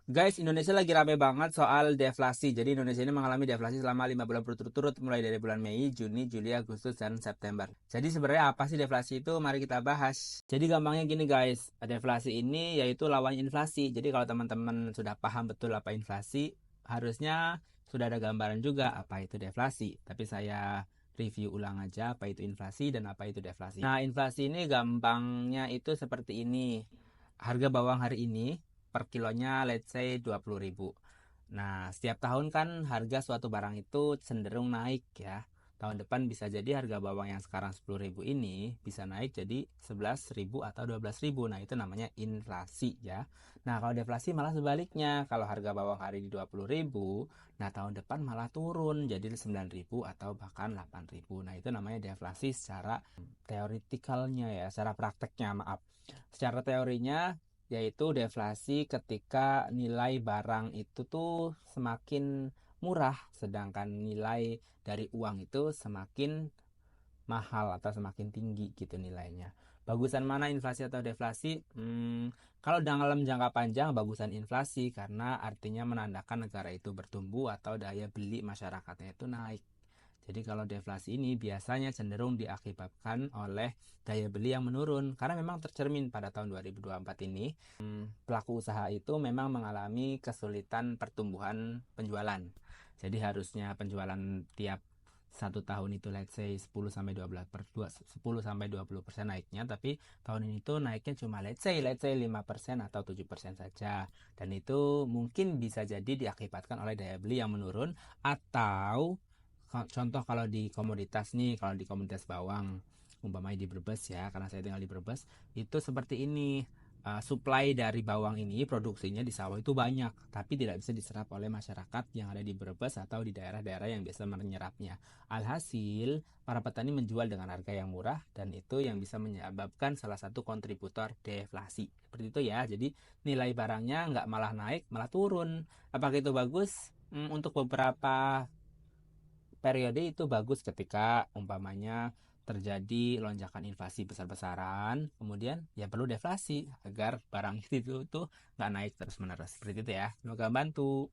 Guys, Indonesia lagi rame banget soal deflasi. Jadi Indonesia ini mengalami deflasi selama 5 bulan berturut-turut mulai dari bulan Mei, Juni, Juli, Agustus, dan September. Jadi sebenarnya apa sih deflasi itu? Mari kita bahas. Jadi gampangnya gini guys, deflasi ini yaitu lawan inflasi. Jadi kalau teman-teman sudah paham betul apa inflasi, harusnya sudah ada gambaran juga apa itu deflasi. Tapi saya review ulang aja apa itu inflasi dan apa itu deflasi. Nah, inflasi ini gampangnya itu seperti ini. Harga bawang hari ini per kilonya let's say 20.000. Nah, setiap tahun kan harga suatu barang itu cenderung naik ya. Tahun depan bisa jadi harga bawang yang sekarang 10.000 ini bisa naik jadi 11.000 atau 12.000. Nah, itu namanya inflasi ya. Nah, kalau deflasi malah sebaliknya. Kalau harga bawang hari ini 20.000, nah tahun depan malah turun jadi 9.000 atau bahkan 8.000. Nah, itu namanya deflasi secara teoretikalnya ya, secara prakteknya maaf. Secara teorinya yaitu deflasi ketika nilai barang itu tuh semakin murah sedangkan nilai dari uang itu semakin mahal atau semakin tinggi gitu nilainya. Bagusan mana inflasi atau deflasi? Kalau dalam jangka panjang bagusan inflasi karena artinya menandakan negara itu bertumbuh atau daya beli masyarakatnya itu naik. Jadi kalau deflasi ini biasanya cenderung diakibatkan oleh daya beli yang menurun karena memang tercermin pada tahun 2024 ini pelaku usaha itu memang mengalami kesulitan pertumbuhan penjualan. Jadi harusnya penjualan tiap 1 tahun itu let's say 10 sampai 10 sampai 20% naiknya, tapi tahun ini tuh naiknya cuma let's say 5% atau 7% saja. Dan itu mungkin bisa jadi diakibatkan oleh daya beli yang menurun atau contoh kalau di komoditas nih, kalau di komoditas bawang umpamanya di Brebes ya, karena saya tinggal di Brebes, itu seperti ini. Supply dari bawang ini produksinya di sawah itu banyak, tapi tidak bisa diserap oleh masyarakat yang ada di Brebes atau di daerah-daerah yang biasa menyerapnya. Alhasil, para petani menjual dengan harga yang murah dan itu yang bisa menyebabkan salah satu kontributor deflasi. Seperti itu ya. Jadi nilai barangnya nggak malah naik, malah turun. Apakah itu bagus? Untuk beberapa periode itu bagus ketika umpamanya terjadi lonjakan inflasi besar-besaran, kemudian ya perlu deflasi agar barang itu tuh nggak naik terus-menerus. Seperti itu ya. Semoga bantu.